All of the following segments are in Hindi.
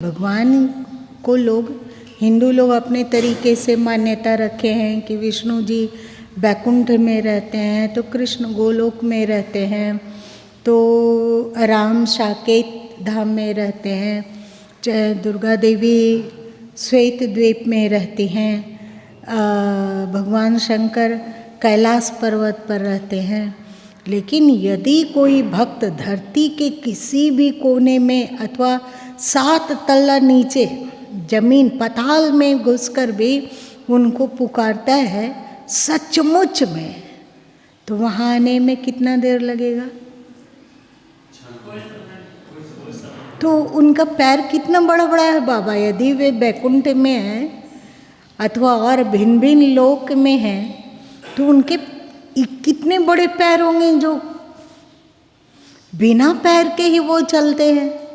भगवान को हिंदू लोग अपने तरीके से मान्यता रखे हैं कि विष्णु जी बैकुंठ में रहते हैं, तो कृष्ण गोलोक में रहते हैं, तो राम साकेत धाम में रहते हैं, दुर्गा देवी श्वेत द्वीप में रहती हैं, भगवान शंकर कैलाश पर्वत पर रहते हैं। लेकिन यदि कोई भक्त धरती के किसी भी कोने में अथवा 7 तल्ला नीचे जमीन पाताल में घुसकर भी उनको पुकारता है सचमुच में, तो वहाँ आने में कितना देर लगेगा? तो उनका पैर कितना बड़ा बड़ा है बाबा। यदि वे बैकुंठ में हैं अथवा और भिन्न भिन्न लोक में हैं, तो उनके कितने बड़े पैर होंगे जो बिना पैर के ही वो चलते हैं।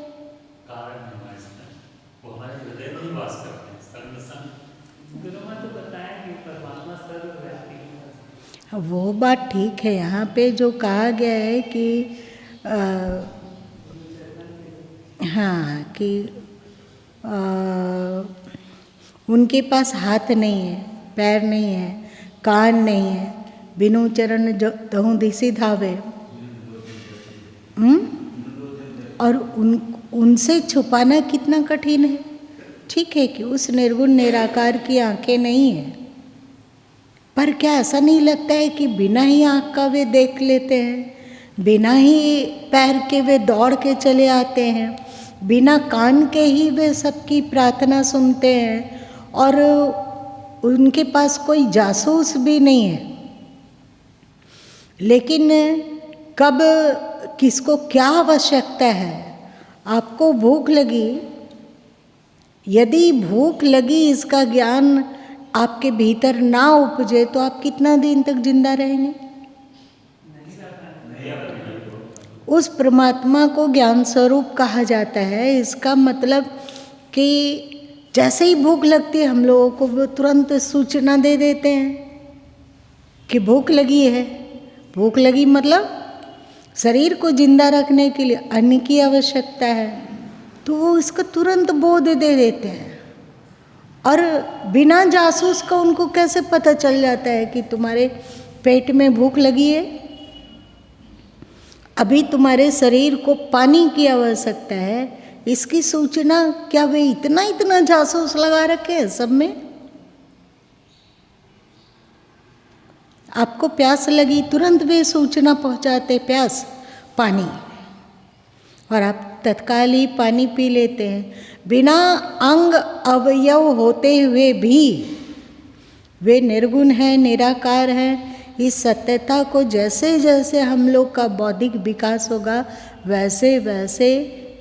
वो बात ठीक है। यहाँ पे जो कहा गया है कि हाँ कि उनके पास हाथ नहीं है, पैर नहीं है, कान नहीं है, बिनु चरण तहु दिसि धावे, और उनसे छुपाना कितना कठिन है। ठीक है कि उस निर्गुण निराकार की आंखें नहीं है, पर क्या ऐसा नहीं लगता है कि बिना ही आँख का वे देख लेते हैं, बिना ही पैर के वे दौड़ के चले आते हैं, बिना कान के ही वे सबकी प्रार्थना सुनते हैं, और उनके पास कोई जासूस भी नहीं है। लेकिन कब किसको क्या आवश्यकता है, आपको भूख लगी, यदि भूख लगी इसका ज्ञान आपके भीतर ना उपजे तो आप कितना दिन तक जिंदा रहेंगे? उस परमात्मा को ज्ञान स्वरूप कहा जाता है। इसका मतलब कि जैसे ही भूख लगती है हम लोगों को वो तुरंत सूचना दे देते हैं कि भूख लगी है। भूख लगी मतलब शरीर को जिंदा रखने के लिए अन्न की आवश्यकता है, तो वो इसका तुरंत बोध दे देते हैं। और बिना जासूस का उनको कैसे पता चल जाता है कि तुम्हारे पेट में भूख लगी है, अभी तुम्हारे शरीर को पानी की आवश्यकता है, इसकी सूचना क्या वे इतना जासूस लगा रखे हैं सब में? आपको प्यास लगी, तुरंत वे सूचना पहुंचाते प्यास पानी, और आप तत्काल ही पानी पी लेते हैं। बिना अंग अवयव होते हुए भी वे निर्गुण है, निराकार है। इस सत्यता को जैसे जैसे हम लोग का बौद्धिक विकास होगा वैसे वैसे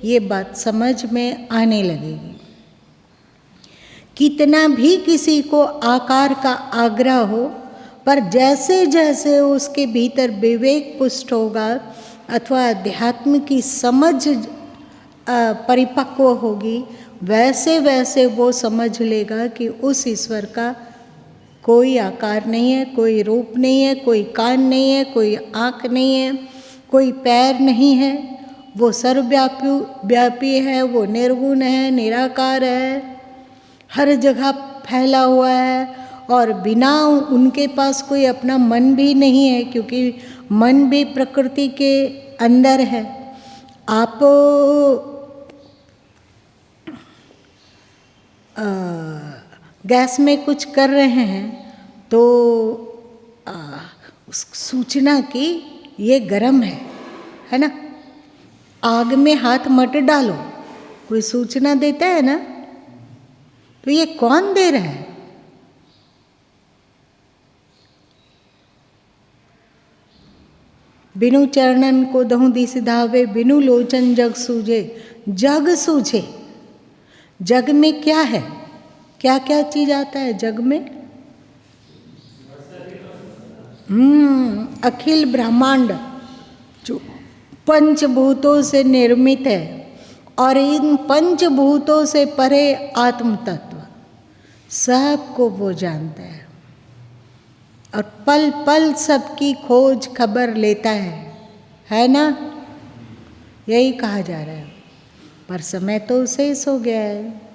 ये बात समझ में आने लगेगी। कितना भी किसी को आकार का आग्रह हो, पर जैसे जैसे उसके भीतर विवेक पुष्ट होगा अथवा अध्यात्म की समझ परिपक्व होगी, वैसे वैसे वो समझ लेगा कि उस ईश्वर का कोई आकार नहीं है, कोई रूप नहीं है, कोई कान नहीं है, कोई आँख नहीं है, कोई पैर नहीं है। वो सर्वव्यापी है, वो निर्गुण है, निराकार है, हर जगह फैला हुआ है, और बिना उनके पास कोई अपना मन भी नहीं है, क्योंकि मन भी प्रकृति के अंदर है। आप गैस में कुछ कर रहे हैं तो उस सूचना की ये गर्म है ना, आग में हाथ मत डालो, कोई सूचना देता है ना, तो ये कौन दे रहा है? बिनु चरणन को दहु दिसि धावे, बिनु लोचन जग सूझे। जग सूझे, जग में क्या है, क्या क्या चीज आता है जग में? अखिल ब्रह्मांड जो पंचभूतों से निर्मित है, और इन पंचभूतों से परे आत्म तत्व सबको वो जानता है, और पल पल सबकी खोज खबर लेता है ना? यही कहा जा रहा है। पर समय तो शेष हो गया है।